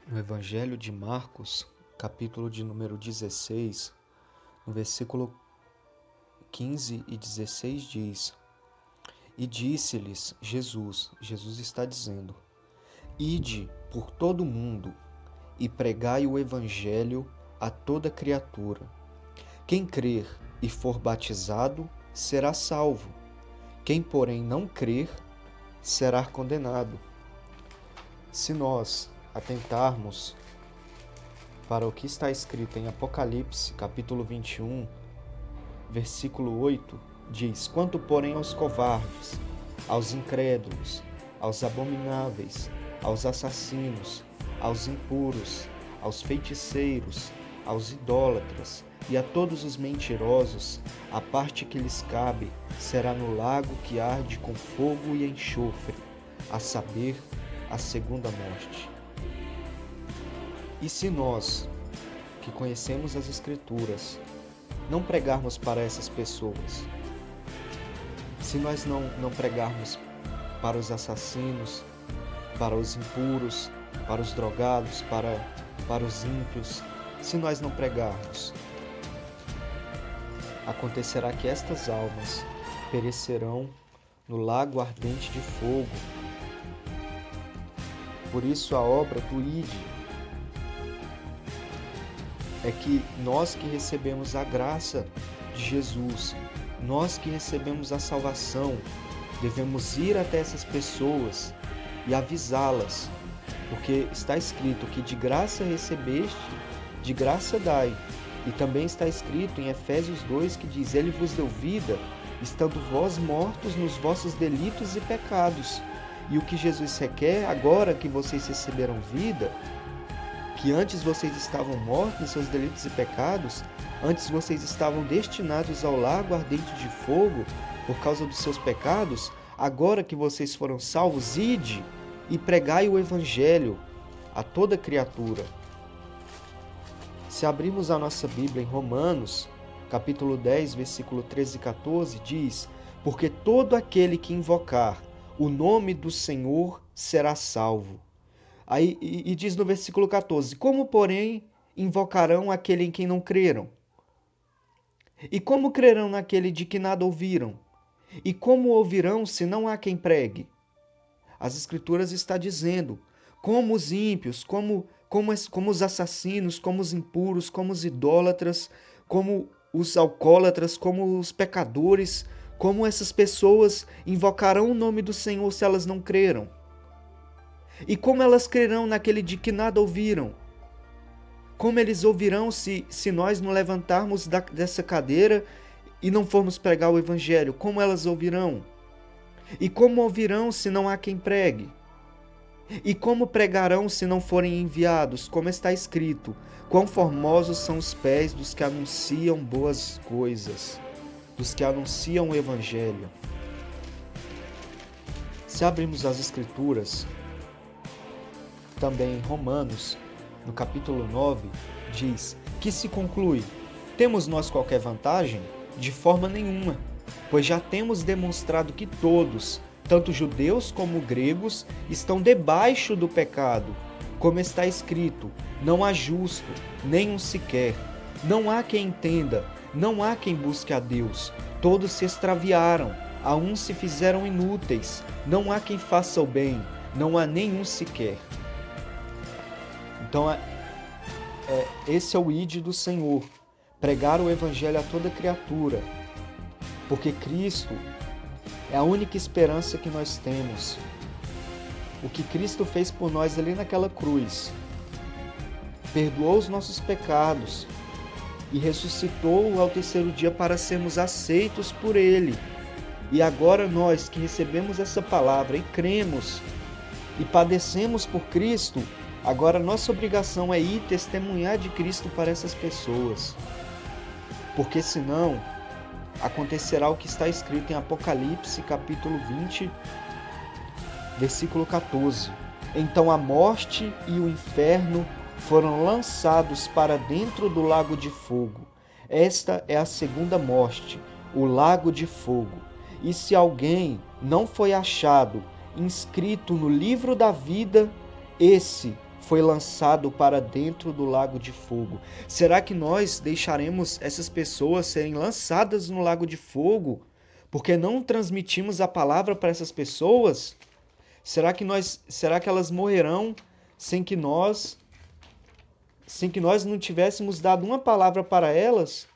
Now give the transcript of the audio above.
No Evangelho de Marcos, capítulo de número 16, no versículo 15 e 16 diz: E disse-lhes Jesus está dizendo: Ide por todo o mundo e pregai o Evangelho a toda criatura. Quem crer e for batizado será salvo. Quem, porém, não crer será condenado. Se nós atentarmos para o que está escrito em Apocalipse, capítulo 21, versículo 8, diz: Quanto, porém, aos covardes, aos incrédulos, aos abomináveis, aos assassinos, aos impuros, aos feiticeiros, aos idólatras e a todos os mentirosos, a parte que lhes cabe será no lago que arde com fogo e enxofre, a saber, a segunda morte. E se nós, que conhecemos as Escrituras, não pregarmos para essas pessoas, se nós não pregarmos para os assassinos, para os impuros, para os drogados, para os ímpios, se nós não pregarmos, acontecerá que estas almas perecerão no lago ardente de fogo. Por isso a obra do Ide é que nós que recebemos a graça de Jesus, nós que recebemos a salvação, devemos ir até essas pessoas e avisá-las, porque está escrito que de graça recebeste, de graça dai. E também está escrito em Efésios 2 que diz: Ele vos deu vida, estando vós mortos nos vossos delitos e pecados. E o que Jesus requer, agora que vocês receberam vida, que antes vocês estavam mortos em seus delitos e pecados, antes vocês estavam destinados ao lago ardente de fogo por causa dos seus pecados, agora que vocês foram salvos, ide e pregai o Evangelho a toda criatura. Se abrirmos a nossa Bíblia em Romanos, capítulo 10, versículo 13 e 14, diz: Porque todo aquele que invocar o nome do Senhor será salvo. Aí, e diz no versículo 14: Como, porém, invocarão aquele em quem não creram? E como crerão naquele de que nada ouviram? E como ouvirão se não há quem pregue? As Escrituras está dizendo como os ímpios, como os assassinos, como os impuros, como os idólatras, como os alcoólatras, como os pecadores, como essas pessoas invocarão o nome do Senhor se elas não creram. E como elas crerão naquele de que nada ouviram? Como eles ouvirão se nós não levantarmos dessa cadeira e não formos pregar o Evangelho? Como elas ouvirão? E como ouvirão se não há quem pregue? E como pregarão se não forem enviados? Como está escrito: Quão formosos são os pés dos que anunciam boas coisas, dos que anunciam o Evangelho. Se abrirmos as Escrituras, também em Romanos, no capítulo 9, diz: Que se conclui? Temos nós qualquer vantagem? De forma nenhuma, pois já temos demonstrado que todos, tanto judeus como gregos, estão debaixo do pecado. Como está escrito: Não há justo, nem um sequer. Não há quem entenda, não há quem busque a Deus. Todos se extraviaram, a uns se fizeram inúteis. Não há quem faça o bem, não há nenhum sequer. Então, esse é o ide do Senhor, pregar o Evangelho a toda criatura, porque Cristo é a única esperança que nós temos. O que Cristo fez por nós ali naquela cruz, perdoou os nossos pecados e ressuscitou ao terceiro dia para sermos aceitos por Ele. E agora nós que recebemos essa palavra e cremos e padecemos por Cristo, agora nossa obrigação é ir testemunhar de Cristo para essas pessoas. Porque senão acontecerá o que está escrito em Apocalipse, capítulo 20, versículo 14. Então a morte e o inferno foram lançados para dentro do lago de fogo. Esta é a segunda morte, o lago de fogo. E se alguém não foi achado inscrito no livro da vida, esse foi lançado para dentro do lago de fogo. Será que nós deixaremos essas pessoas serem lançadas no lago de fogo porque não transmitimos a palavra para essas pessoas? Será que elas morrerão sem que nós não tivéssemos dado uma palavra para elas?